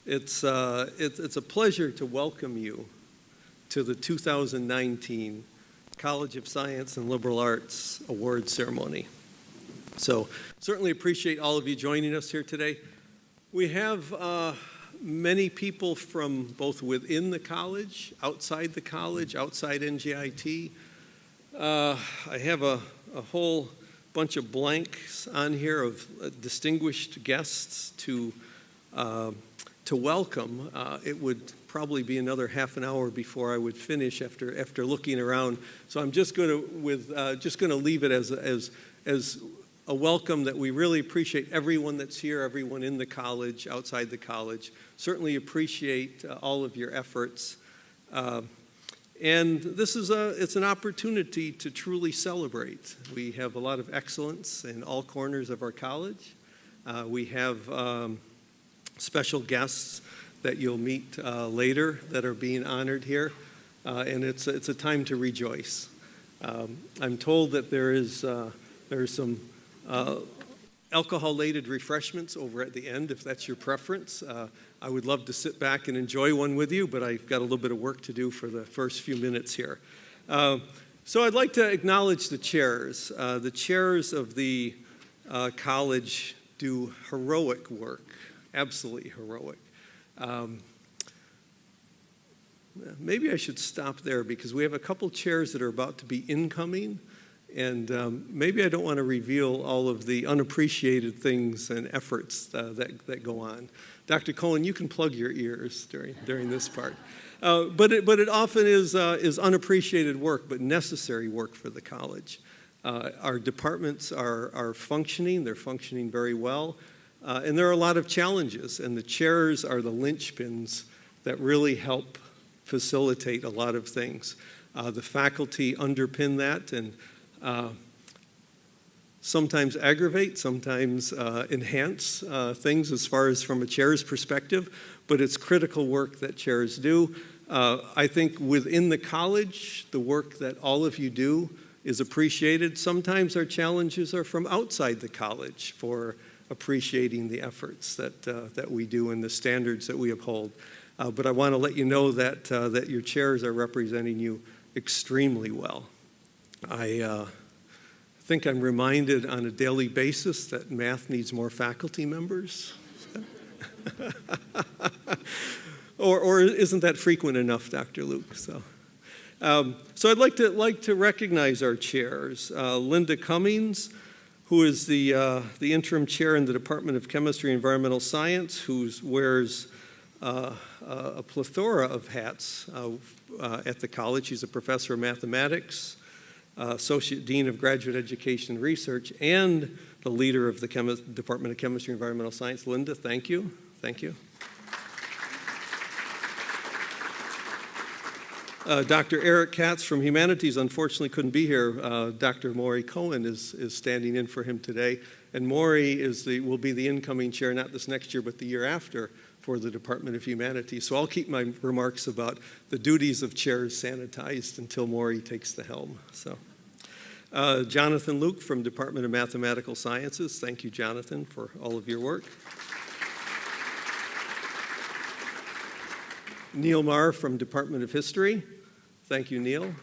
It's a pleasure to welcome you to the 2019 College of Science and Liberal Arts Awards ceremony. So certainly appreciate all of you joining us here today. We have many people from both within the college, outside NJIT. I have a whole bunch of blanks on here of distinguished guests to welcome. It would probably be another half an hour before I would finish after looking around. So I'm just going to leave it as a welcome that we really appreciate everyone that's here, everyone in the college, outside the college. Certainly appreciate all of your efforts. And this is it's an opportunity to truly celebrate. We have a lot of excellence in all corners of our college. We have special guests that you'll meet later that are being honored here, and it's a time to rejoice. I'm told that there's some alcohol-laden refreshments over at the end, if that's your preference. I would love to sit back and enjoy one with you, but I've got a little bit of work to do for the first few minutes here. So I'd like to acknowledge the chairs. The chairs of the college do heroic work, absolutely heroic. Maybe I should stop there because we have a couple chairs that are about to be incoming, and maybe I don't want to reveal all of the unappreciated things and efforts that go on. Dr. Cohen, you can plug your ears during this part. But it often is unappreciated work, but necessary work for the college. Our departments are functioning. They're functioning very well. And there are a lot of challenges, and the chairs are the linchpins that really help facilitate a lot of things. The faculty underpin that and sometimes aggravate, sometimes enhance things as far as from a chair's perspective, but it's critical work that chairs do. I think within the college, the work that all of you do is appreciated. Sometimes our challenges are from outside the college for appreciating the efforts that we do and the standards that we uphold. But I want to let you know that your chairs are representing you extremely well. I think I'm reminded on a daily basis that math needs more faculty members. or isn't that frequent enough, Dr. Luke? So I'd like to recognize our chairs. Linda Cummings, who is the interim chair in the Department of Chemistry and Environmental Science, who wears a plethora of hats at the college. She's a professor of mathematics, associate dean of graduate education and research, and the leader of the Department of Chemistry and Environmental Science. Linda, thank you. Thank you. Dr. Eric Katz from Humanities unfortunately couldn't be here. Dr. Maury Cohen is standing in for him today. And Maury will be the incoming chair, not this next year, but the year after, for the Department of Humanities. So I'll keep my remarks about the duties of chairs sanitized until Maury takes the helm. So, Jonathan Luke from Department of Mathematical Sciences. Thank you, Jonathan, for all of your work. Neil Marr from Department of History. Thank you, Neil.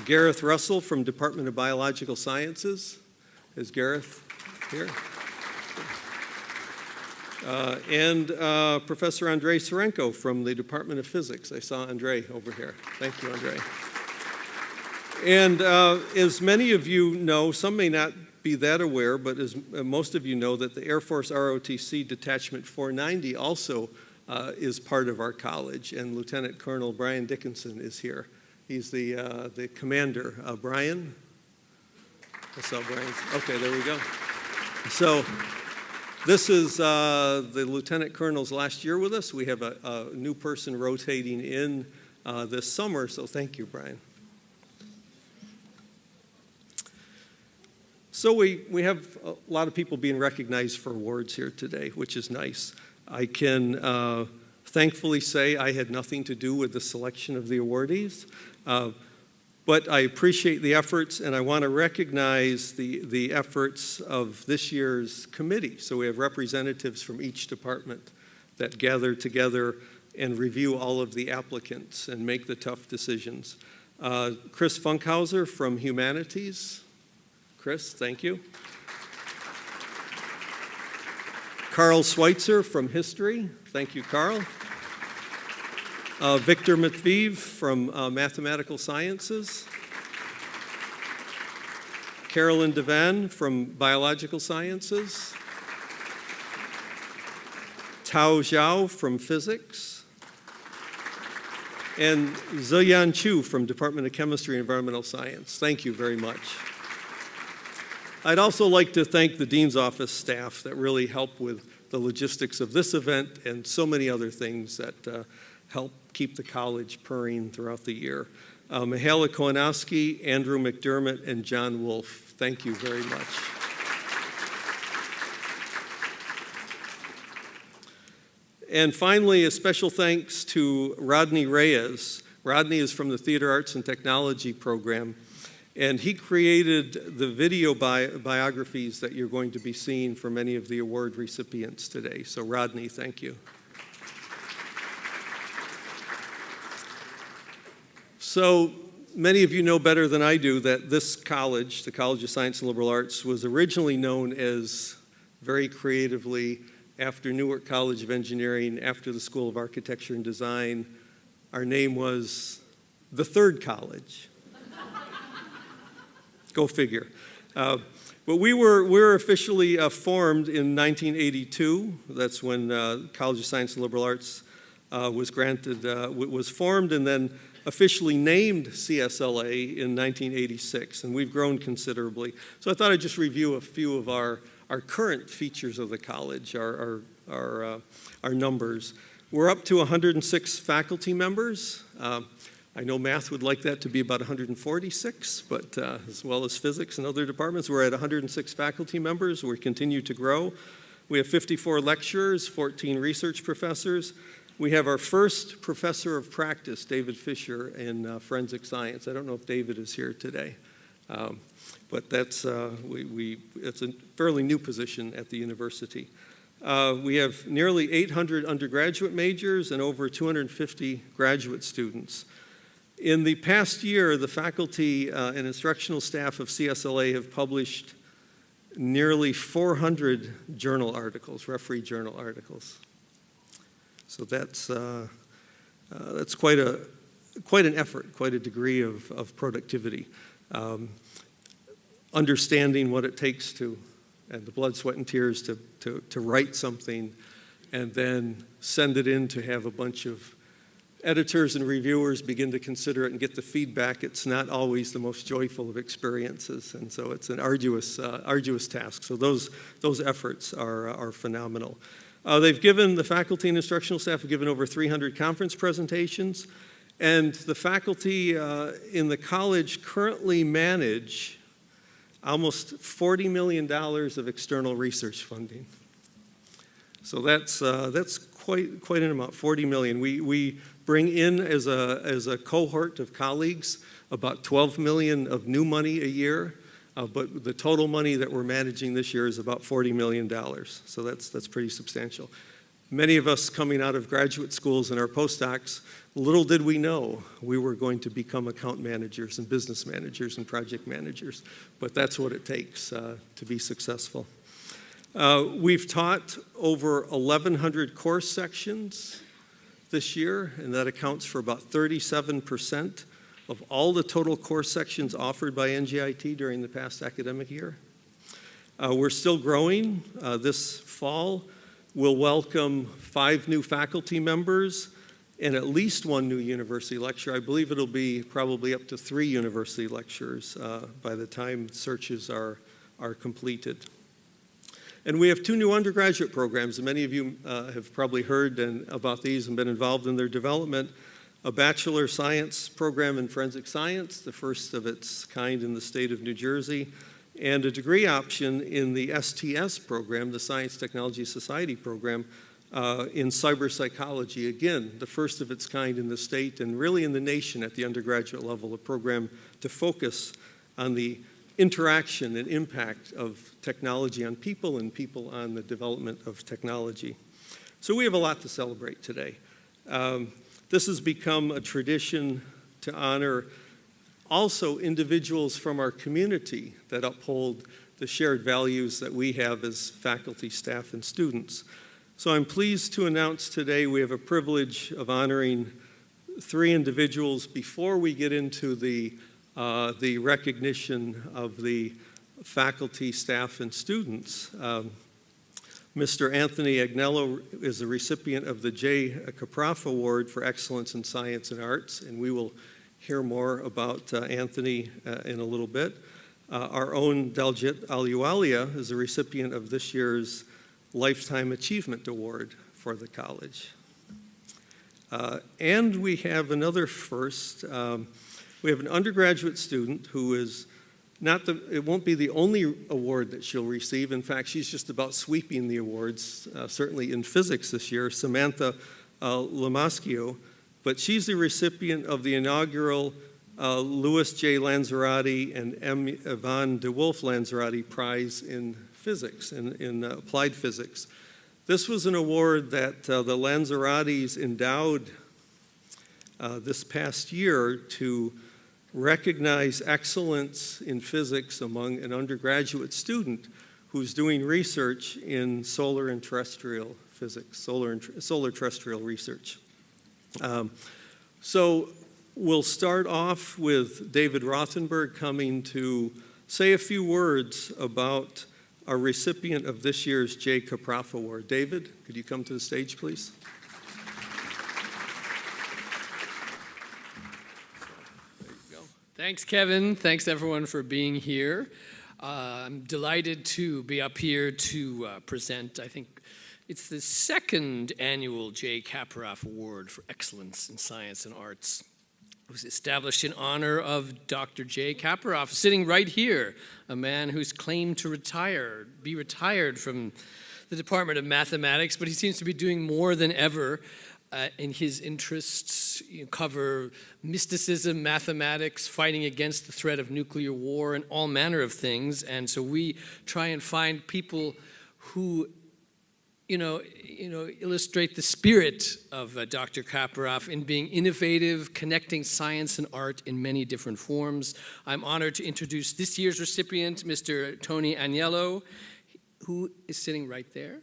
Gareth Russell from Department of Biological Sciences. Is Gareth here? And Professor Andrei Serenko from the Department of Physics. I saw Andrei over here. Thank you, Andrei. And as many of you know, some may not be that aware, but as most of you know, that the Air Force ROTC Detachment 490 also is part of our college, and Lieutenant Colonel Brian Dickinson is here. He's the commander. Brian? I saw Brian. Okay, there we go. So this is the Lieutenant Colonel's last year with us. We have a new person rotating in this summer, so thank you, Brian. So we have a lot of people being recognized for awards here today, which is nice. I can thankfully say I had nothing to do with the selection of the awardees. But I appreciate the efforts, and I want to recognize the efforts of this year's committee. So we have representatives from each department that gather together and review all of the applicants and make the tough decisions. Chris Funkhauser from Humanities. Chris, thank you. Carl Schweitzer from History. Thank you, Carl. Victor Matviv from Mathematical Sciences. Carolyn Devan from Biological Sciences. Tao Zhao from Physics. And Ziyan Chu from Department of Chemistry and Environmental Science. Thank you very much. I'd also like to thank the Dean's Office staff that really help with the logistics of this event and so many other things that help keep the college purring throughout the year. Mihaela Kowanowski, Andrew McDermott, and John Wolf, thank you very much. And finally, a special thanks to Rodney Reyes. Rodney is from the Theater Arts and Technology program, and he created the video biographies that you're going to be seeing for many of the award recipients today. So Rodney, thank you. So many of you know better than I do that this college, the College of Science and Liberal Arts, was originally known as, very creatively, after Newark College of Engineering, after the School of Architecture and Design, our name was the Third College. Go figure. But we were officially formed in 1982. That's when College of Science and Liberal Arts was formed, and then officially named CSLA in 1986, and we've grown considerably. So I thought I'd just review a few of our current features of the college, our numbers. We're up to 106 faculty members. I know math would like that to be about 146, but as well as physics and other departments, we're at 106 faculty members. We continue to grow. We have 54 lecturers, 14 research professors. We have our first professor of practice, David Fisher, in forensic science. I don't know if David is here today, but that's it's a fairly new position at the university. We have nearly 800 undergraduate majors and over 250 graduate students. In the past year, the faculty and instructional staff of CSLA have published nearly 400 journal articles, referee journal articles. So that's quite an effort, quite a degree of productivity. Understanding what it takes to, and the blood, sweat, and tears to write something and then send it in to have a bunch of editors and reviewers begin to consider it and get the feedback. It's not always the most joyful of experiences, and so it's an arduous task. So those efforts are phenomenal. The faculty and instructional staff have given over 300 conference presentations, and the faculty in the college currently manage almost $40 million of external research funding. So that's quite an amount, 40 million. We bring in as a cohort of colleagues about 12 million of new money a year. But the total money that we're managing this year is about $40 million, so that's pretty substantial. Many of us coming out of graduate schools and our postdocs, little did we know we were going to become account managers and business managers and project managers, but that's what it takes to be successful. We've taught over 1,100 course sections this year, and that accounts for about 37% of all the total course sections offered by NJIT during the past academic year. We're still growing. This fall, we'll welcome 5 new faculty members and at least 1 new university lecturer. I believe it'll be probably up to 3 university lecturers by the time searches are completed. And we have 2 new undergraduate programs, and many of you have probably heard about these and been involved in their development. A Bachelor Science program in Forensic Science, the first of its kind in the state of New Jersey, and a degree option in the STS program, the Science Technology Society program, in cyber psychology. Again, the first of its kind in the state and really in the nation at the undergraduate level, a program to focus on the interaction and impact of technology on people and people on the development of technology. So we have a lot to celebrate today. This has become a tradition to honor also individuals from our community that uphold the shared values that we have as faculty, staff, and students. So I'm pleased to announce today we have a privilege of honoring 3 individuals before we get into the recognition of the faculty, staff, and students. Mr. Anthony Agnello is the recipient of the J. Kappa Award for Excellence in Science and Arts, and we will hear more about Anthony in a little bit. Our own Daljeet Ahluwalia is the recipient of this year's Lifetime Achievement Award for the college. And we have another first. We have an undergraduate student who is it won't be the only award that she'll receive. In fact, she's just about sweeping the awards, certainly in physics this year, Samantha Lamaschio. But she's the recipient of the inaugural Louis J. Lanzarote and M. Yvonne DeWolf Lanzarote Prize in Physics, in applied physics. This was an award that the Lanzarotes endowed this past year to recognize excellence in physics among an undergraduate student who's doing research in solar and terrestrial physics, solar terrestrial research. So we'll start off with David Rothenberg coming to say a few words about our recipient of this year's J. Kappa Award. David, could you come to the stage, please? Thanks, Kevin. Thanks, everyone, for being here. I'm delighted to be up here to present, I think it's the 2nd annual J. Kappa Award for Excellence in Science and Arts. It was established in honor of Dr. J. Kappa, sitting right here, a man who's claimed to be retired from the Department of Mathematics, but he seems to be doing more than ever in his interests. Cover mysticism, mathematics, fighting against the threat of nuclear war, and all manner of things. And so we try and find people who, illustrate the spirit of Dr. Kappa in being innovative, connecting science and art in many different forms. I'm honored to introduce this year's recipient, Mr. Tony Agnello, who is sitting right there.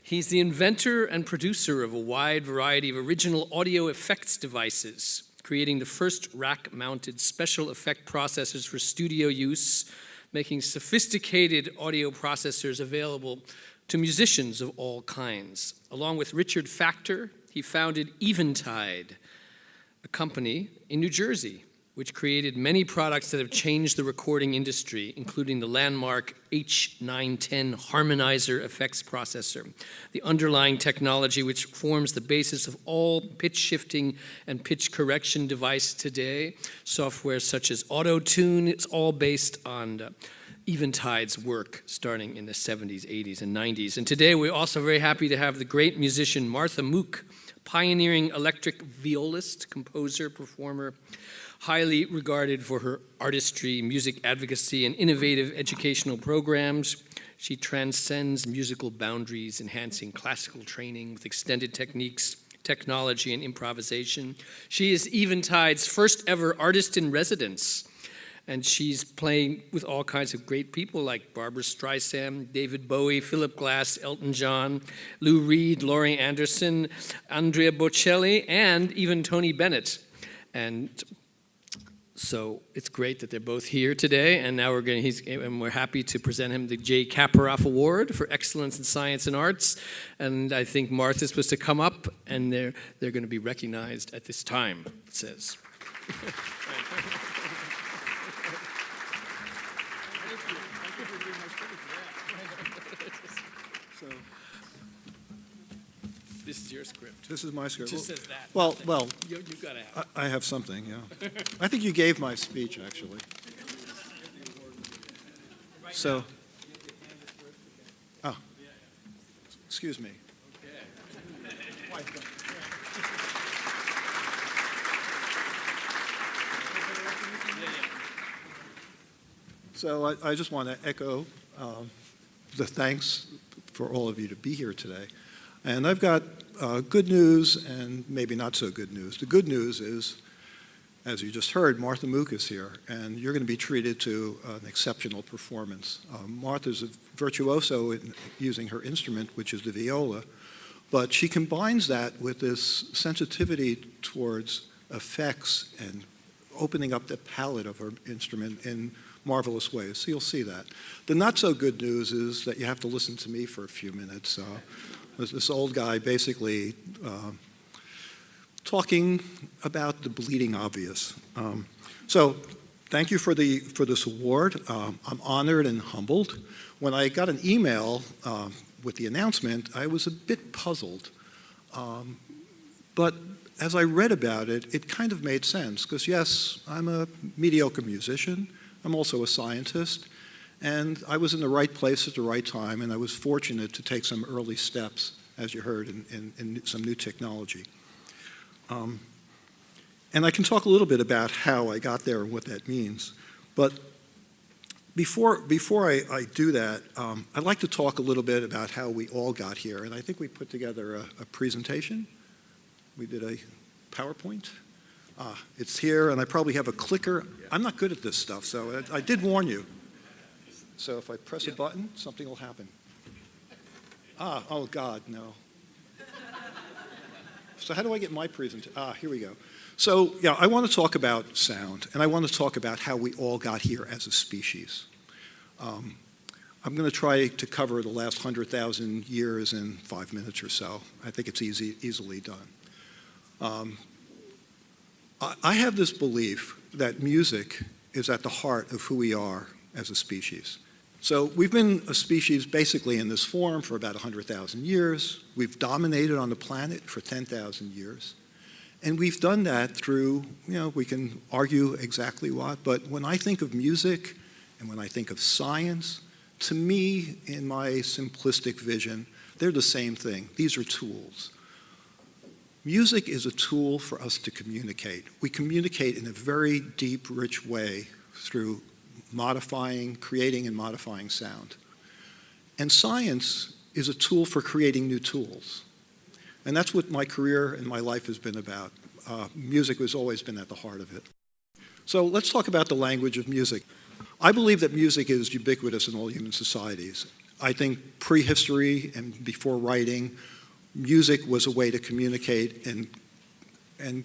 He's the inventor and producer of a wide variety of original audio effects devices, creating the first rack-mounted special effect processors for studio use, making sophisticated audio processors available to musicians of all kinds. Along with Richard Factor, he founded Eventide, a company in New Jersey, which created many products that have changed the recording industry, including the landmark H910 harmonizer effects processor, the underlying technology which forms the basis of all pitch shifting and pitch correction device today. Software such as Auto-Tune, it's all based on Eventide's work starting in the 70s, 80s, and 90s. And today we're also very happy to have the great musician Martha Mook, pioneering electric violist, composer, performer, highly regarded for her artistry, music advocacy, and innovative educational programs. She transcends musical boundaries, enhancing classical training with extended techniques, technology, and improvisation. She is Eventide's first ever artist in residence, and she's playing with all kinds of great people like Barbra Streisand, David Bowie, Philip Glass, Elton John, Lou Reed, Laurie Anderson, Andrea Bocelli, and even Tony Bennett. And so it's great that they're both here today, and now we're happy to present him the J. Kappa Award for Excellence in Science and Arts. And I think Martha's supposed to come up, and they're going to be recognized at this time, it says. This is your script. This is my script. It just says that. Well, You've got to have it. I have something, yeah. I think you gave my speech, actually. So, excuse me. So I just want to echo the thanks for all of you to be here today. And I've got good news and maybe not so good news. The good news is, as you just heard, Martha Mook is here, and you're going to be treated to an exceptional performance. Martha's a virtuoso in using her instrument, which is the viola, but she combines that with this sensitivity towards effects and opening up the palette of her instrument in marvelous ways. So you'll see that. The not so good news is that you have to listen to me for a few minutes. This old guy basically talking about the bleeding obvious. So thank you for this award. I'm honored and humbled. When I got an email with the announcement, I was a bit puzzled. But as I read about it, it kind of made sense, because yes, I'm a mediocre musician. I'm also a scientist, and I was in the right place at the right time, and I was fortunate to take some early steps, as you heard, in some new technology. And I can talk a little bit about how I got there and what that means. But before I do that, I'd like to talk a little bit about how we all got here. And I think we put together a presentation. We did a PowerPoint. It's here, and I probably have a clicker. I'm not good at this stuff, so I did warn you. So if I press a button, something will happen. Oh God, no. So how do I get my presentation? Here we go. So yeah, I want to talk about sound, and I want to talk about how we all got here as a species. I'm going to try to cover the last 100,000 years in 5 minutes or so. I think it's easily done. I have this belief that music is at the heart of who we are as a species. So we've been a species basically in this form for about 100,000 years. We've dominated on the planet for 10,000 years. And we've done that through, we can argue exactly what, but when I think of music and when I think of science, to me, in my simplistic vision, they're the same thing. These are tools. Music is a tool for us to communicate. We communicate in a very deep, rich way through creating and modifying sound. And science is a tool for creating new tools. And that's what my career and my life has been about. Music has always been at the heart of it. So let's talk about the language of music. I believe that music is ubiquitous in all human societies. I think prehistory and before writing, music was a way to communicate and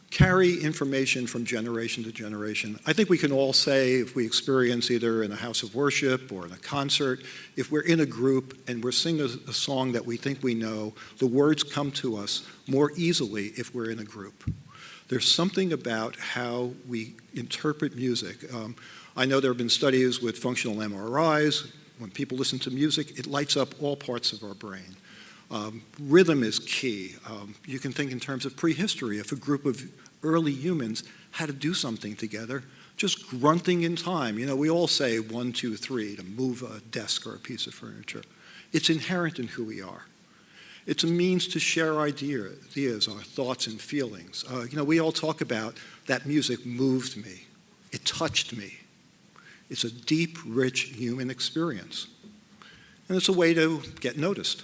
carry information from generation to generation. I think we can all say, if we experience either in a house of worship or in a concert, if we're in a group and we're singing a song that we think we know, the words come to us more easily if we're in a group. There's something about how we interpret music. I know there have been studies with functional MRIs. When people listen to music, it lights up all parts of our brain. Rhythm is key. You can think in terms of prehistory. If a group of early humans had to do something together, just grunting in time. We all say 1, 2, 3 to move a desk or a piece of furniture. It's inherent in who we are. It's a means to share ideas, our thoughts and feelings. We all talk about that music moved me. It touched me. It's a deep, rich human experience. And it's a way to get noticed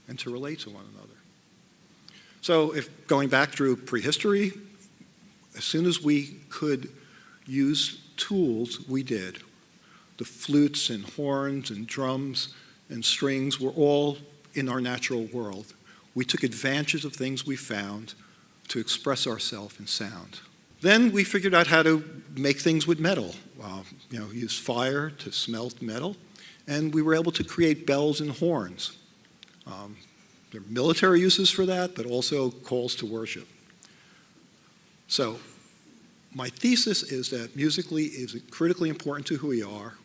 and to relate to one another. So if going back through prehistory, as soon as we could use tools, we did. The flutes and horns and drums and strings were all in our natural world. We took advantage of things we found to express ourselves in sound. Then we figured out how to make things with metal. Use fire to smelt metal, and we were able to create bells and horns. There are military uses for that, but also calls to worship. So my thesis is that musically is critically important to who we are.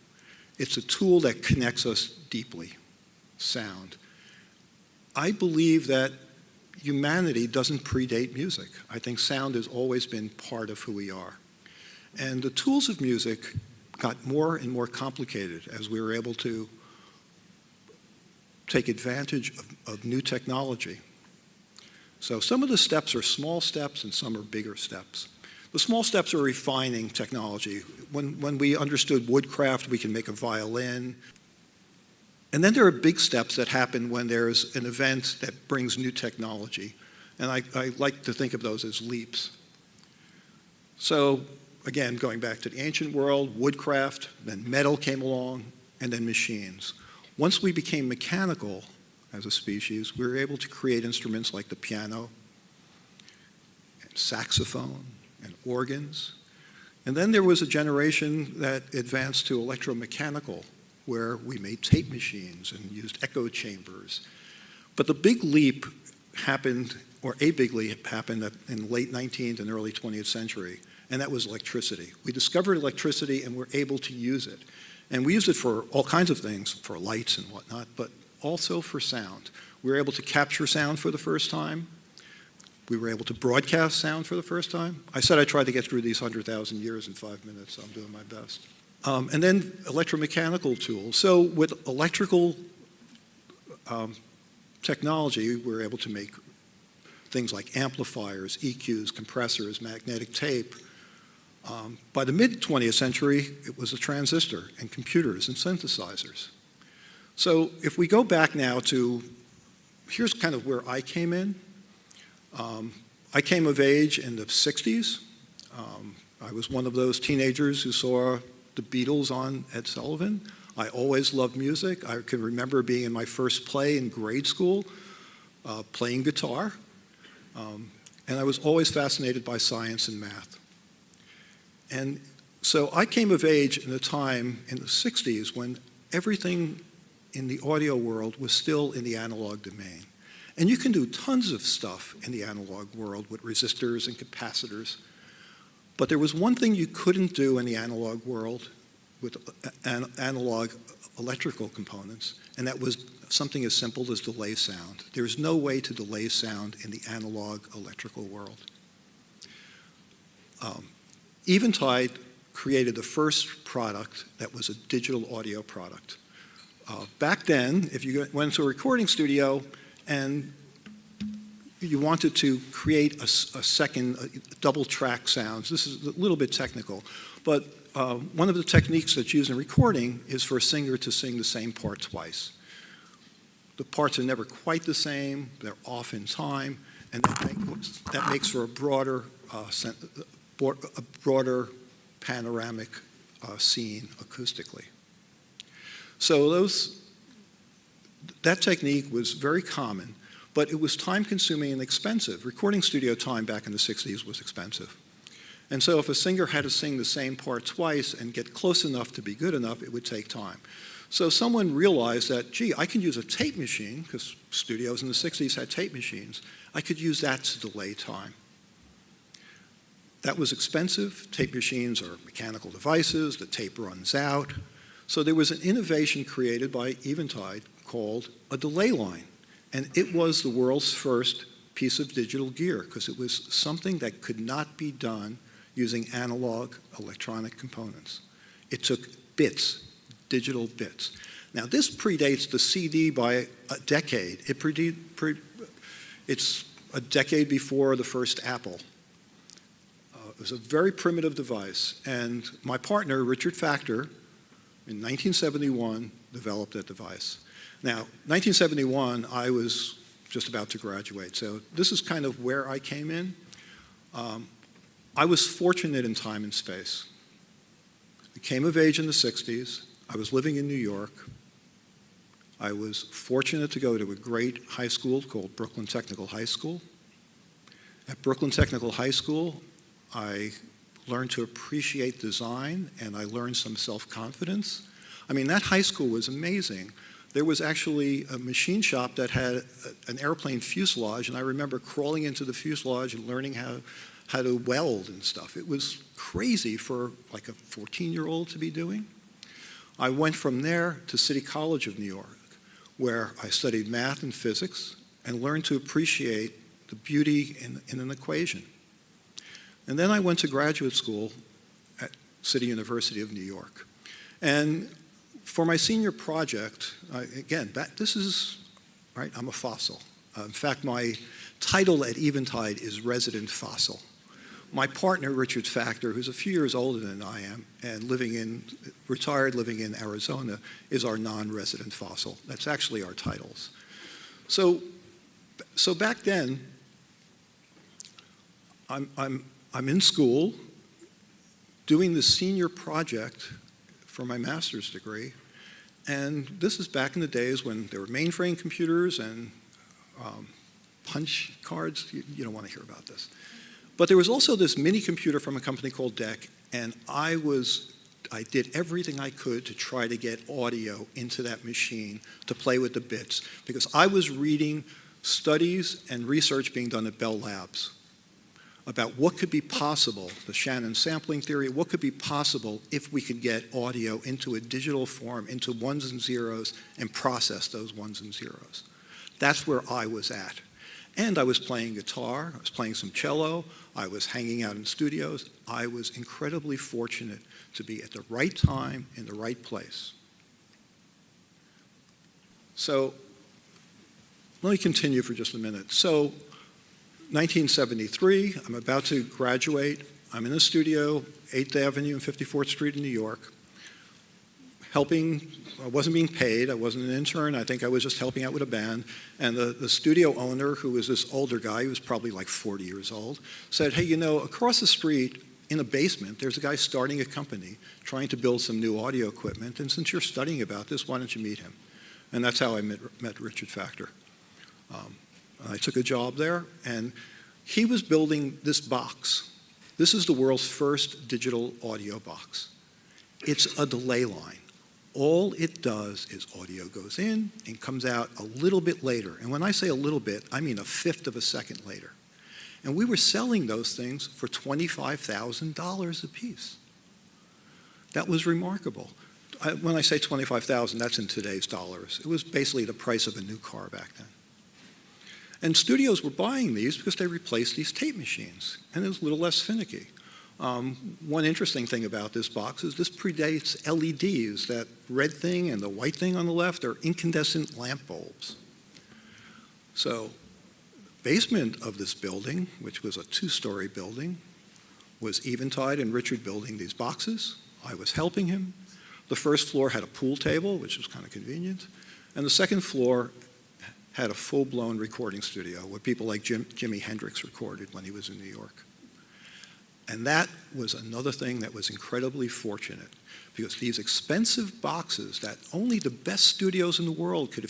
It's a tool that connects us deeply, sound. I believe that humanity doesn't predate music. I think sound has always been part of who we are. And the tools of music got more and more complicated as we were able to take advantage of new technology. So some of the steps are small steps and some are bigger steps. The small steps are refining technology. When we understood woodcraft, we can make a violin. And then there are big steps that happen when there's an event that brings new technology. And I like to think of those as leaps. So again, going back to the ancient world, woodcraft, then metal came along, and then machines. Once we became mechanical as a species, we were able to create instruments like the piano, and saxophone, and organs. And then there was a generation that advanced to electromechanical, where we made tape machines and used echo chambers. But the big leap happened, or a big leap happened in the late 19th and early 20th century, and that was electricity. We discovered electricity and were able to use it. And we used it for all kinds of things, for lights and whatnot, but also for sound. We were able to capture sound for the first time. We were able to broadcast sound for the first time. I said I tried to get through these 100,000 years in 5 minutes, so I'm doing my best. And then electromechanical tools. So with electrical technology, we were able to make things like amplifiers, EQs, compressors, magnetic tape. By the mid-20th century, it was a transistor and computers and synthesizers. So if we go back now to, here's kind of where I came in. I came of age in the 60s. I was one of those teenagers who saw the Beatles on Ed Sullivan. I always loved music. I can remember being in my first play in grade school, playing guitar. And I was always fascinated by science and math. And so I came of age in a time in the 60s when everything in the audio world was still in the analog domain. And you can do tons of stuff in the analog world with resistors and capacitors. But there was one thing you couldn't do in the analog world with analog electrical components, and that was something as simple as delay sound. There's no way to delay sound in the analog electrical world. Eventide created the first product that was a digital audio product. Back then, if you went to a recording studio and you wanted to create a second double track sounds, this is a little bit technical, but one of the techniques that's used in recording is for a singer to sing the same part twice. The parts are never quite the same, they're off in time, and that makes for a broader panoramic scene acoustically. So that technique was very common, but it was time-consuming and expensive. Recording studio time back in the 60s was expensive. And so if a singer had to sing the same part twice and get close enough to be good enough, it would take time. So someone realized that, gee, I can use a tape machine, because studios in the 60s had tape machines. I could use that to delay time. That was expensive. Tape machines are mechanical devices. The tape runs out. So there was an innovation created by Eventide called a delay line. And it was the world's first piece of digital gear, because it was something that could not be done using analog electronic components. It took bits, digital bits. Now, this predates the CD by a decade. It's a decade before the first Apple. It was a very primitive device, and my partner, Richard Factor, in 1971, developed that device. Now, 1971, I was just about to graduate, so this is kind of where I came in. I was fortunate in time and space. I came of age in the 60s. I was living in New York. I was fortunate to go to a great high school called Brooklyn Technical High School. At Brooklyn Technical High School, I learned to appreciate design, and I learned some self-confidence. I mean, that high school was amazing. There was actually a machine shop that had an airplane fuselage, and I remember crawling into the fuselage and learning how to weld and stuff. It was crazy for like a 14-year-old to be doing. I went from there to City College of New York, where I studied math and physics and learned to appreciate the beauty in an equation. And then I went to graduate school at City University of New York. And for my senior project, this is right? I'm a fossil. In fact, my title at Eventide is resident fossil. My partner, Richard Factor, who's a few years older than I am and retired living in Arizona, is our non-resident fossil. That's actually our titles. So back then, I'm in school doing the senior project for my master's degree, and this is back in the days when there were mainframe computers and punch cards. You don't want to hear about this. But there was also this mini computer from a company called DEC, and I did everything I could to try to get audio into that machine to play with the bits, because I was reading studies and research being done at Bell Labs about what could be possible, the Shannon sampling theory, what could be possible if we could get audio into a digital form, into ones and zeros, and process those ones and zeros. That's where I was at. And I was playing guitar, I was playing some cello, I was hanging out in studios. I was incredibly fortunate to be at the right time in the right place. So let me continue for just a minute. So 1973, I'm about to graduate. I'm in a studio, 8th Avenue and 54th Street in New York, helping. I wasn't being paid. I wasn't an intern. I think I was just helping out with a band. And the studio owner, who was this older guy, who was probably like 40 years old, said, hey, you know, across the street in a basement, there's a guy starting a company trying to build some new audio equipment. And since you're studying about this, why don't you meet him? And that's how I met Richard Factor. I took a job there, and he was building this box. This is the world's first digital audio box. It's a delay line. All it does is audio goes in and comes out a little bit later. And when I say a little bit, I mean a fifth of a second later. And we were selling those things for $25,000 a piece. That was remarkable. When I say $25,000, that's in today's dollars. It was basically the price of a new car back then. And studios were buying these because they replaced these tape machines, and it was a little less finicky. One interesting thing about this box is this predates LEDs. That red thing and the white thing on the left are incandescent lamp bulbs. So the basement of this building, which was a 2-story building, was Eventide and Richard building these boxes. I was helping him. The first floor had a pool table, which was kind of convenient. And the second floor had a full-blown recording studio where people like Jimi Hendrix recorded when he was in New York. And that was another thing that was incredibly fortunate, because these expensive boxes that only the best studios in the world could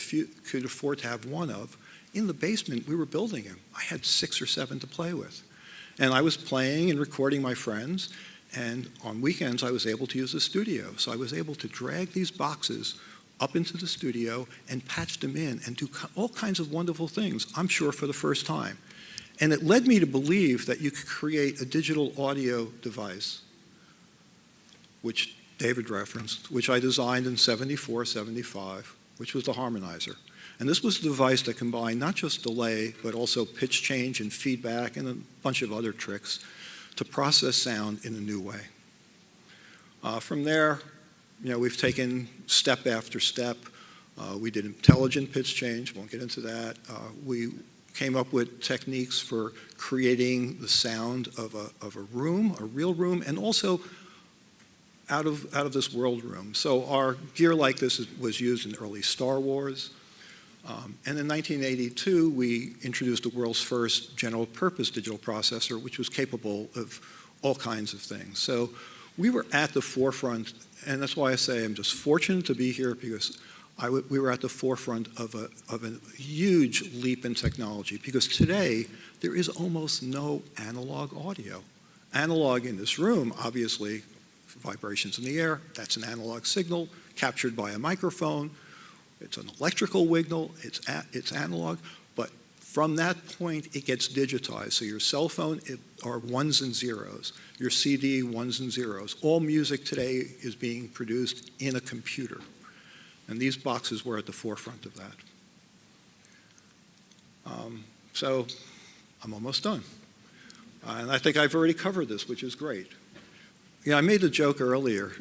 afford to have one of, in the basement we were building them. I had 6 or 7 to play with. And I was playing and recording my friends, and on weekends I was able to use the studio. So I was able to drag these boxes up into the studio and patch them in and do all kinds of wonderful things, I'm sure for the first time. And it led me to believe that you could create a digital audio device, which David referenced, which I designed in 74, 75, which was the harmonizer. And this was a device that combined not just delay, but also pitch change and feedback and a bunch of other tricks to process sound in a new way. From there, we've taken step after step. We did intelligent pitch change, won't get into that. We came up with techniques for creating the sound of a room, a real room, and also out of this world room. So our gear like this was used in early Star Wars. And in 1982, we introduced the world's first general purpose digital processor, which was capable of all kinds of things. So we were at the forefront, and that's why I say I'm just fortunate to be here, because we were at the forefront of a huge leap in technology, because today there is almost no analog audio. Analog in this room, obviously, vibrations in the air, that's an analog signal captured by a microphone. It's an electrical signal, it's analog, but from that point it gets digitized. So your cell phone are ones and zeros, your CD ones and zeros. All music today is being produced in a computer. And these boxes were at the forefront of that. So I'm almost done. And I think I've already covered this, which is great. I made a joke earlier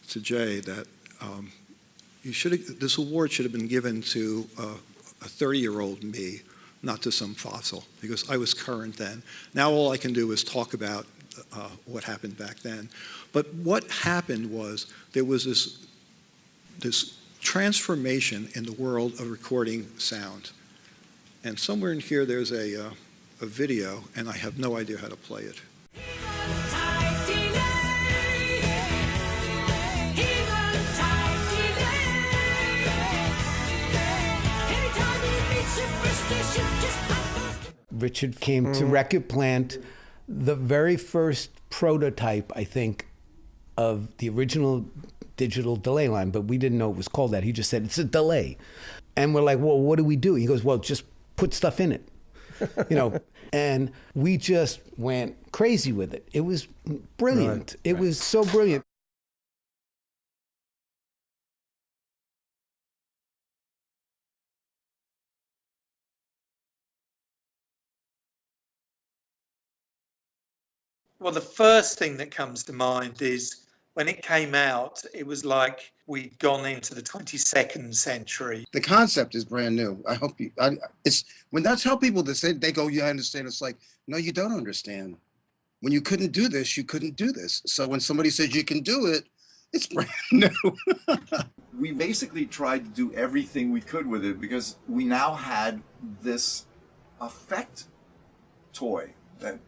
to Jay that this award should have been given to a 30-year-old me, not to some fossil, because I was current then. Now all I can do is talk about what happened back then. But what happened was there was this transformation in the world of recording sound. And somewhere in here there's a video, and I have no idea how to play it. Richard came to Record Plant, the very first prototype, I think, of the original digital delay line, but we didn't know it was called that. He just said, it's a delay. And we're like, well, what do we do? He goes, well, just put stuff in it, and we just went crazy with it. It was brilliant. It was so brilliant. Well, the first thing that comes to mind is when it came out, it was like we'd gone into the 22nd century. The concept is brand new. I hope you, it's when I tell people this, they go, yeah, I understand. It's like, no, you don't understand. When you couldn't do this, you couldn't do this. So when somebody says you can do it, it's brand new. We basically tried to do everything we could with it because we now had this effect toy that,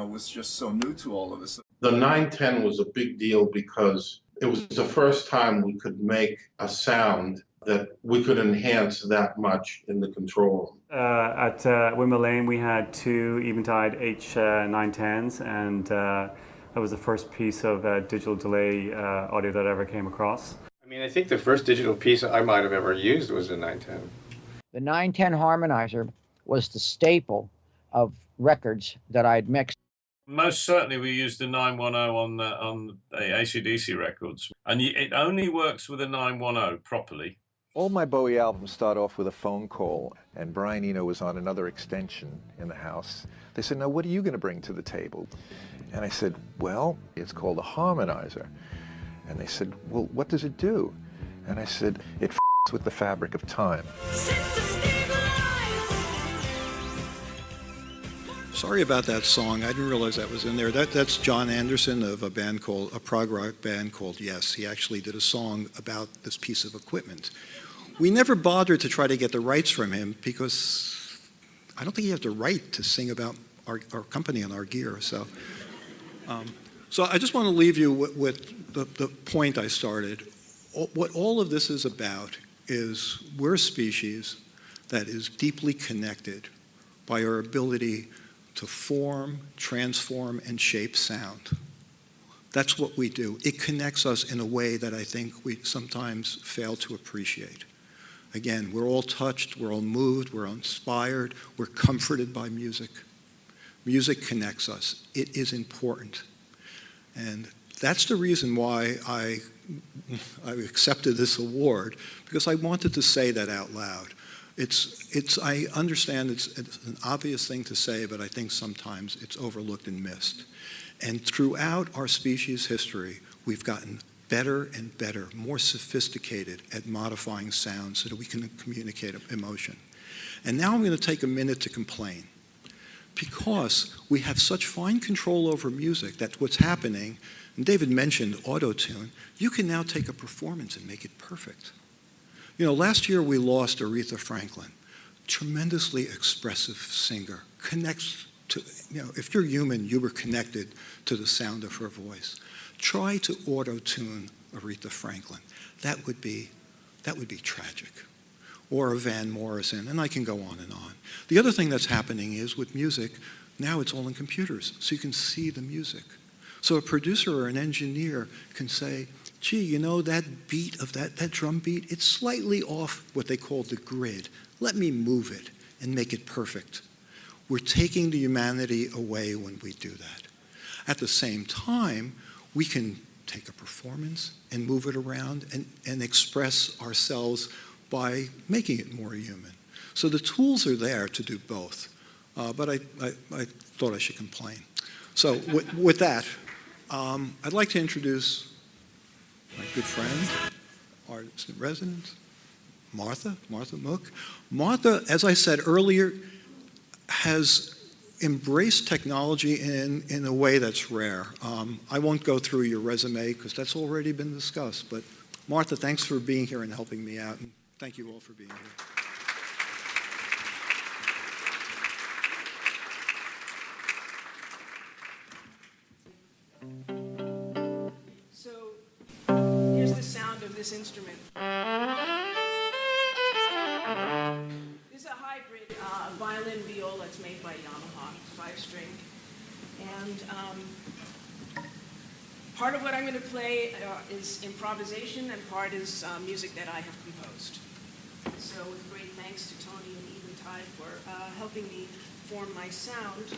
was just so new to all of us. The 910 was a big deal because it was the first time we could make a sound that we could enhance that much in the control room. At Wimble Lane, we had two Eventide H910s, and that was the first piece of digital delay audio that I ever came across. I mean, I think the first digital piece I might have ever used was a 910. The 910 harmonizer was the staple of records that I'd mixed. Most certainly we used the 910 on the AC/DC records, and it only works with a 910 properly. All my Bowie albums start off with a phone call, and Brian Eno was on another extension in the house. They said, now what are you going to bring to the table? And I said, well, it's called a harmonizer. And they said, well, what does it do? And I said, it f***s with the fabric of time. Sorry about that song. I didn't realize that was in there. That's John Anderson of a prog rock band called Yes. He actually did a song about this piece of equipment. We never bothered to try to get the rights from him because I don't think he has the right to sing about our company and our gear. So I just want to leave you with the point I started. What all of this is about is we're a species that is deeply connected by our ability to form, transform, and shape sound. That's what we do. It connects us in a way that I think we sometimes fail to appreciate. Again, we're all touched, we're all moved, we're inspired, we're comforted by music. Music connects us. It is important. And that's the reason why I accepted this award, because I wanted to say that out loud. I understand it's an obvious thing to say, but I think sometimes it's overlooked and missed. And throughout our species' history, we've gotten better and better, more sophisticated at modifying sound so that we can communicate emotion. And now I'm going to take a minute to complain. Because we have such fine control over music that what's happening, and David mentioned auto-tune, you can now take a performance and make it perfect. Last year we lost Aretha Franklin, tremendously expressive singer, connects to, if you're human, you were connected to the sound of her voice. Try to auto-tune Aretha Franklin. That would be tragic. Or a Van Morrison, and I can go on and on. The other thing that's happening is with music, now it's all in computers, so you can see the music. So a producer or an engineer can say, gee, that beat of that drum beat, it's slightly off what they call the grid. Let me move it and make it perfect. We're taking the humanity away when we do that. At the same time, we can take a performance and move it around and express ourselves by making it more human. So the tools are there to do both, but I thought I should complain. So with that, I'd like to introduce my good friend, artist in residence, Martha Mook. Martha, as I said earlier, has embraced technology in a way that's rare. I won't go through your resume because that's already been discussed, but Martha, thanks for being here and helping me out, and thank you all for being here. So here's the sound of this instrument. This is a hybrid violin viola. It's made by Yamaha, 5-string. And part of what I'm going to play is improvisation, and part is music that I have composed. So with great thanks to Tony and Eventide for helping me form my sound.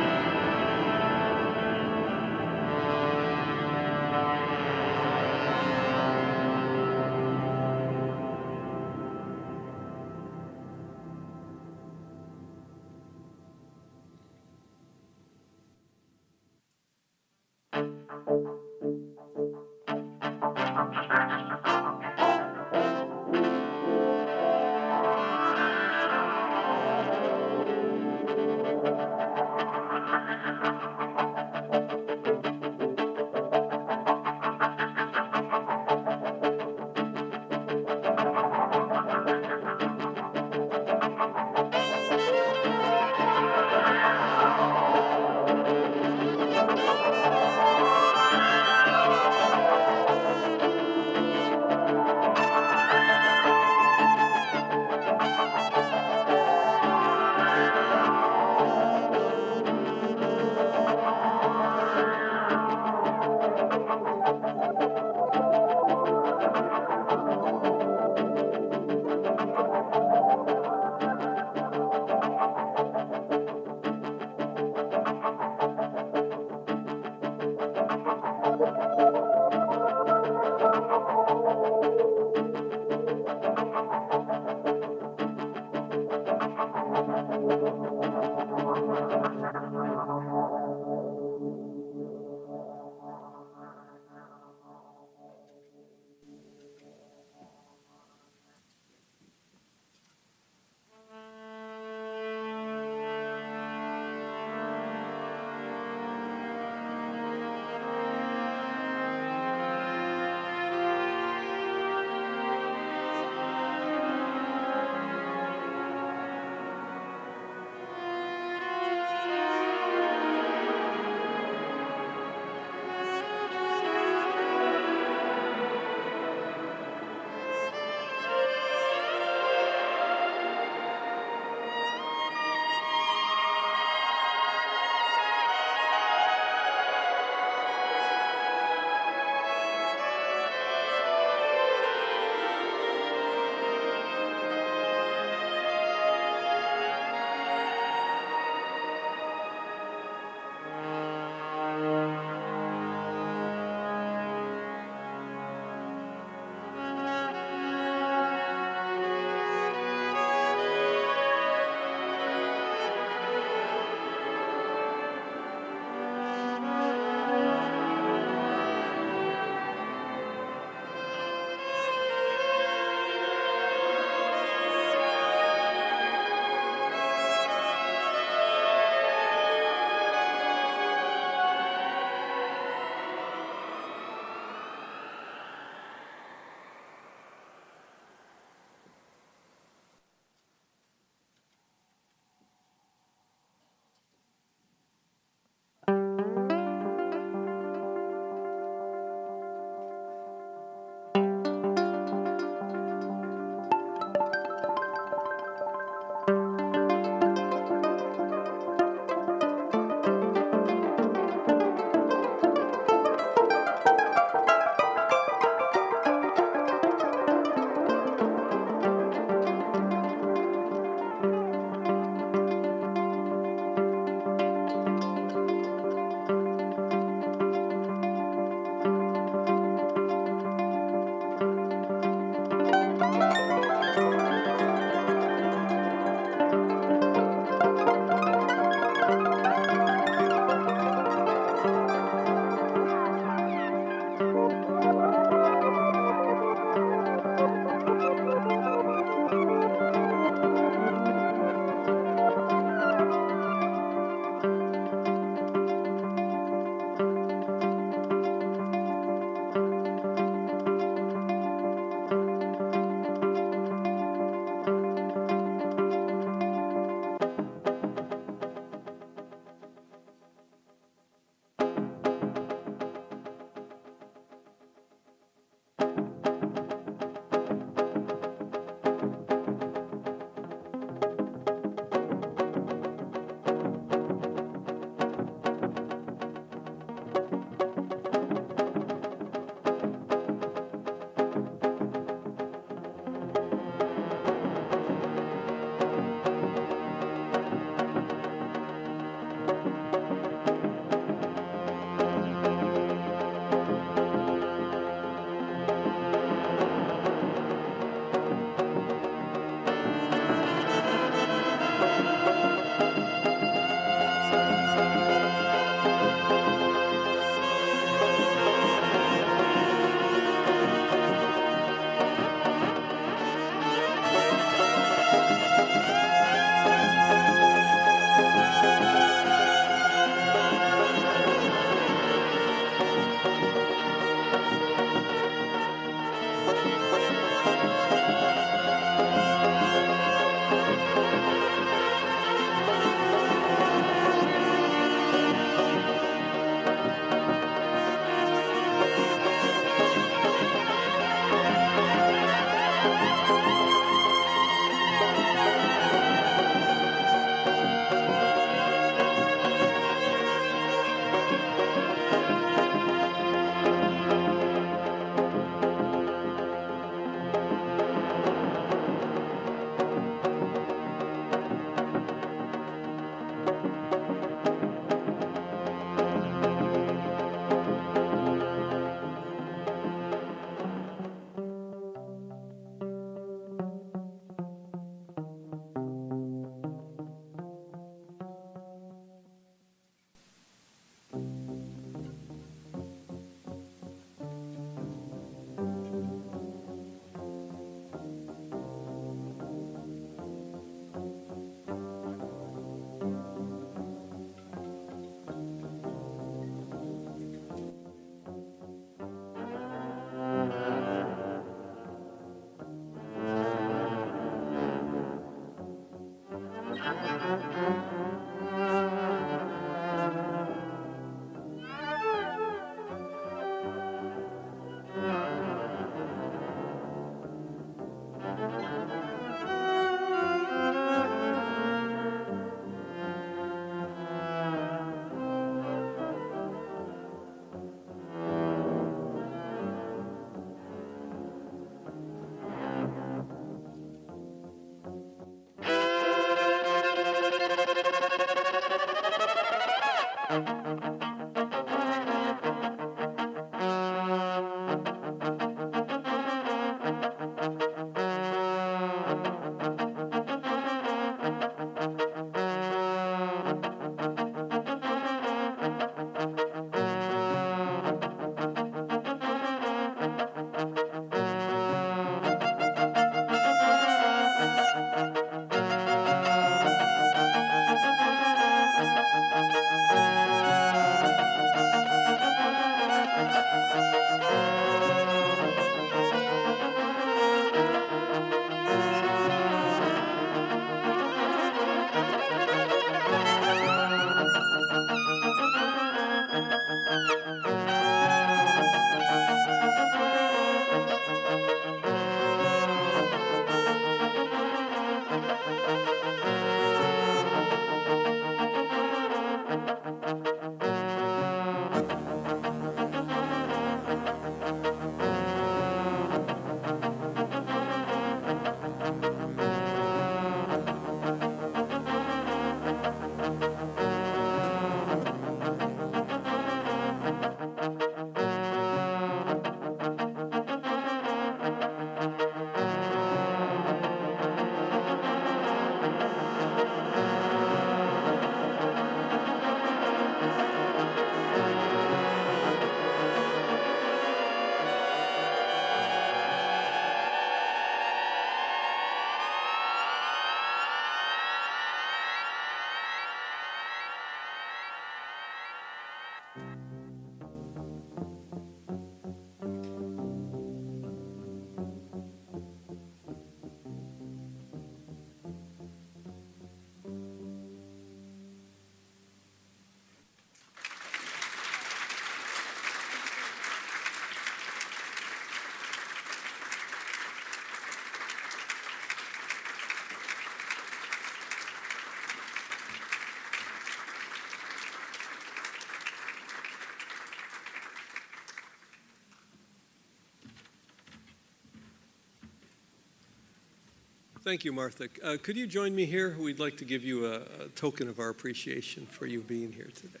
Thank you, Martha. Could you join me here? We'd like to give you a token of our appreciation for you being here today.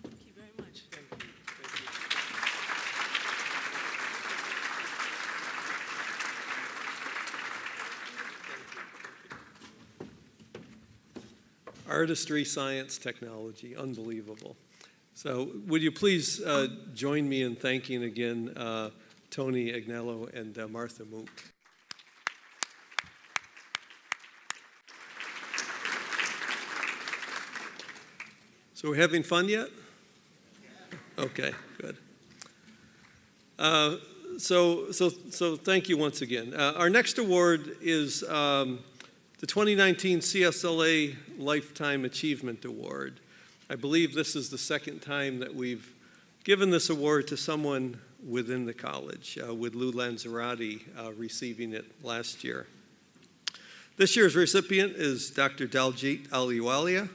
Thank you very much. Artistry, science, technology, unbelievable. So would you please join me in thanking again Tony Agnello and Martha Mook. So we're having fun yet? Okay, good. So thank you once again. Our next award is the 2019 CSLA Lifetime Achievement Award. I believe this is the second time that we've given this award to someone within the college, with Lou Lanzarotti receiving it last year. This year's recipient is Dr. Daljeet Ahluwalia,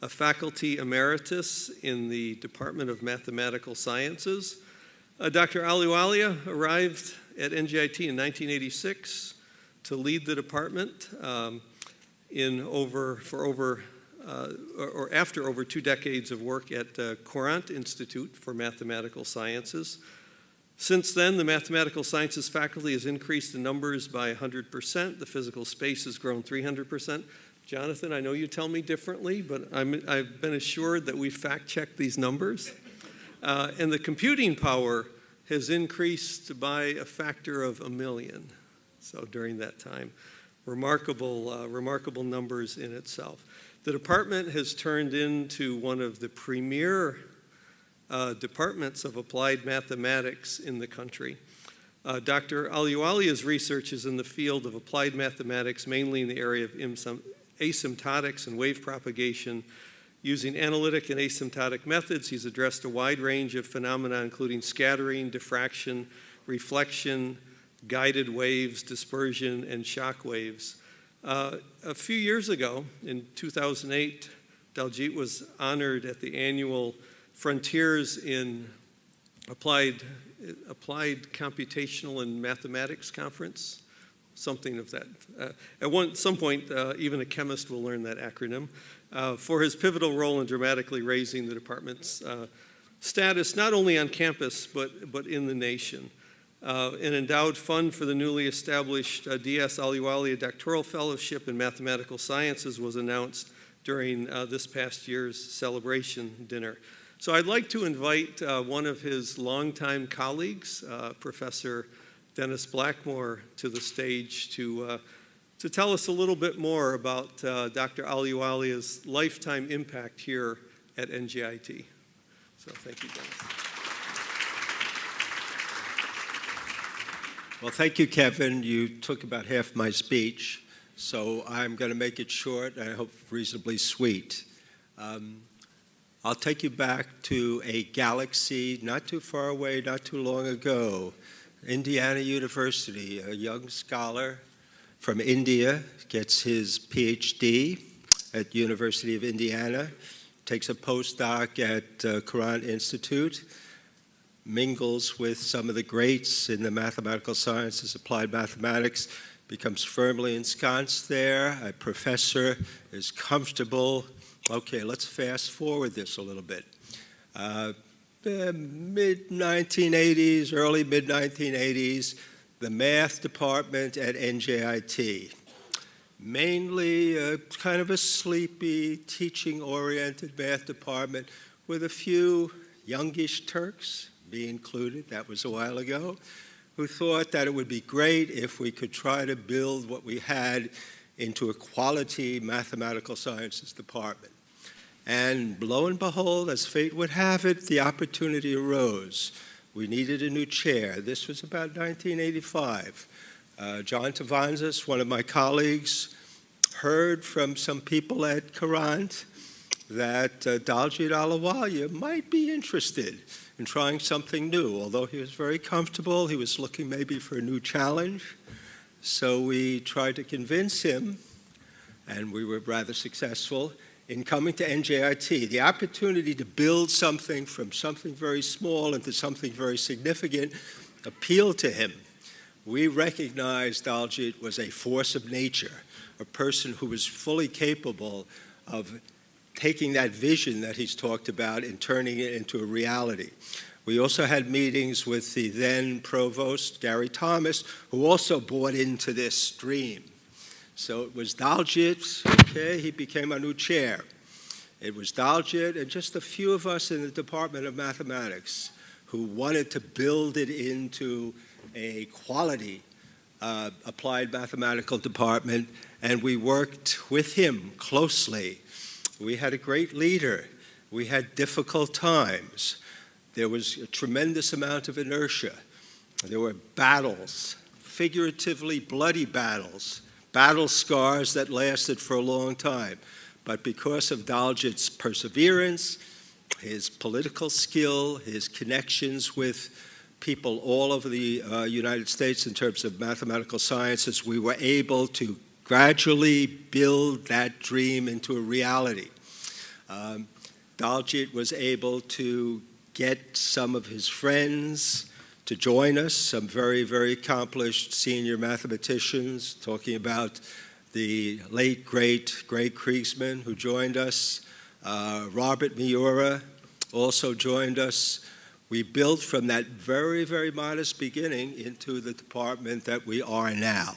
a faculty emeritus in the Department of Mathematical Sciences. Dr. Ahluwalia arrived at NJIT in 1986 to lead the department after over 2 decades of work at Courant Institute for Mathematical Sciences. Since then, the Mathematical Sciences faculty has increased in numbers by 100%. The physical space has grown 300%. Jonathan, I know you tell me differently, but I've been assured that we fact-checked these numbers. And the computing power has increased by a factor of 1 million. So during that time, remarkable numbers in itself. The department has turned into one of the premier departments of applied mathematics in the country. Dr. Ahluwalia's research is in the field of applied mathematics, mainly in the area of asymptotics and wave propagation. Using analytic and asymptotic methods, he's addressed a wide range of phenomena, including scattering, diffraction, reflection, guided waves, dispersion, and shock waves. A few years ago, in 2008, Daljeet was honored at the annual Frontiers in Applied Computational and Mathematics Conference, something of that. At some point, even a chemist will learn that acronym, for his pivotal role in dramatically raising the department's status, not only on campus, but in the nation. An endowed fund for the newly established D.S. Ahluwalia Doctoral Fellowship in Mathematical Sciences was announced during this past year's celebration dinner. So I'd like to invite one of his longtime colleagues, Professor Dennis Blackmore, to the stage to tell us a little bit more about Dr. Ahluwalia's lifetime impact here at NJIT. So thank you, Dennis. Well, thank you, Kevin. You took about half my speech, so I'm going to make it short and I hope reasonably sweet. I'll take you back to a galaxy not too far away, not too long ago. Indiana University, a young scholar from India gets his PhD at University of Indiana, takes a postdoc at Quran Institute, mingles with some of the greats in the mathematical sciences, applied mathematics, becomes firmly ensconced there. A professor is comfortable. Okay, let's fast forward this a little bit. The mid-1980s, early mid-1980s, the math department at NJIT, mainly kind of a sleepy, teaching-oriented math department with a few youngish Turks, me included, that was a while ago, who thought that it would be great if we could try to build what we had into a quality mathematical sciences department. And lo and behold, as fate would have it, the opportunity arose. We needed a new chair. This was about 1985. John Tavanzas, one of my colleagues, heard from some people at Courant that Daljeet Ahluwalia might be interested in trying something new. Although he was very comfortable, he was looking maybe for a new challenge. So we tried to convince him, and we were rather successful, in coming to NJIT. The opportunity to build something from something very small into something very significant appealed to him. We recognized Daljeet was a force of nature, a person who was fully capable of taking that vision that he's talked about and turning it into a reality. We also had meetings with the then provost, Gary Thomas, who also bought into this dream. So it was Daljeet, okay, he became our new chair. It was Daljeet and just a few of us in the Department of Mathematics who wanted to build it into a quality applied mathematical department, and we worked with him closely. We had a great leader. We had difficult times. There was a tremendous amount of inertia. There were battles, figuratively bloody battles, battle scars that lasted for a long time. But because of Daljeet's perseverance, his political skill, his connections with people all over the United States in terms of mathematical sciences, we were able to gradually build that dream into a reality. Daljeet was able to get some of his friends to join us, some very, very accomplished senior mathematicians, talking about the late, great Greg Kriegsman, who joined us. Robert Miura also joined us. We built from that very, very modest beginning into the department that we are now.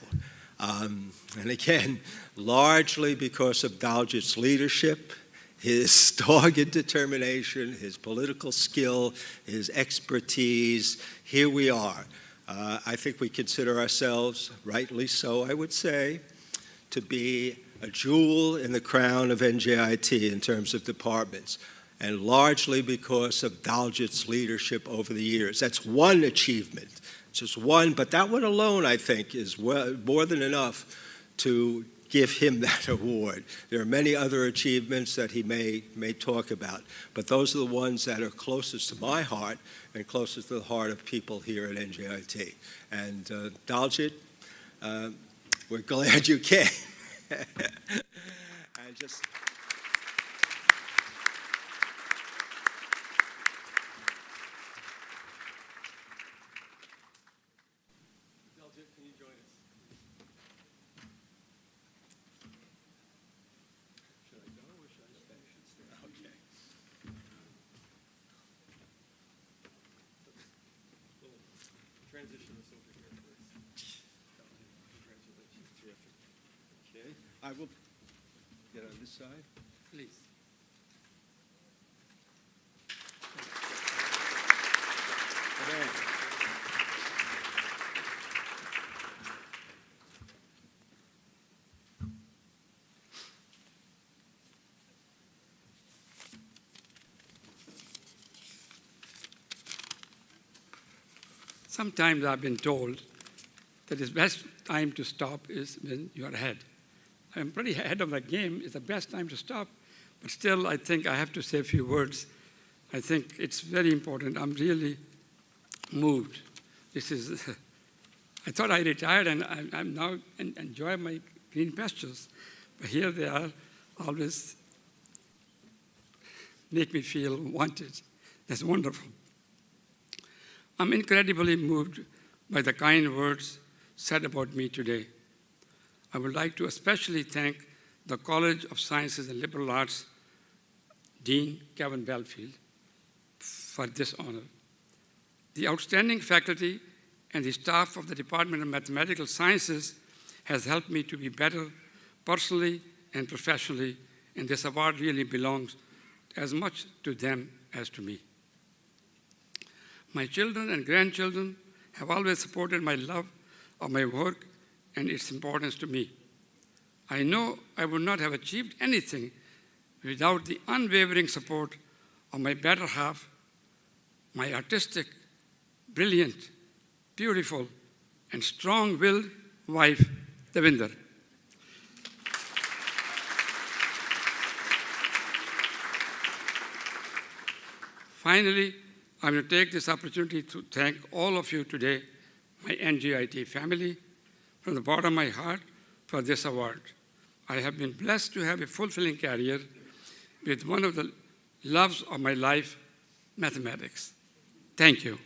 And again, largely because of Daljeet's leadership, his dogged determination, his political skill, his expertise, here we are. I think we consider ourselves, rightly so, I would say, to be a jewel in the crown of NJIT in terms of departments. and largely because of Daljeet's leadership over the years. That's one achievement, just one, but that one alone, I think, is more than enough to give him that award. There are many other achievements that he may talk about, but those are the ones that are closest to my heart and closest to the heart of people here at NJIT. And Daljeet, we're glad you came. I just... Can you join us? Should I go or should I stay? I should stay. Okay. We'll transition this over here first. Congratulations. Terrific. Okay. I will get on this side. Please. Okay. Sometimes I've been told that the best time to stop is when you're ahead. I'm pretty ahead of the game. It's the best time to stop. But still, I think I have to say a few words. I think it's very important. I'm really moved. This is, I thought I retired and I'm now enjoy my green pastures. But here they are, always make me feel wanted. That's wonderful. I'm incredibly moved by the kind words said about me today. I would like to especially thank the College of Sciences and Liberal Arts Dean Kevin Belfield for this honor. The outstanding faculty and the staff of the Department of Mathematical Sciences has helped me to be better personally and professionally, and this award really belongs as much to them as to me. My children and grandchildren have always supported my love of my work and its importance to me. I know I would not have achieved anything without the unwavering support of my better half, my artistic, brilliant, beautiful, and strong-willed wife, Devinder. Finally, I'm going to take this opportunity to thank all of you today, my NJIT family, from the bottom of my heart for this award. I have been blessed to have a fulfilling career with one of the loves of my life, mathematics. Thank you.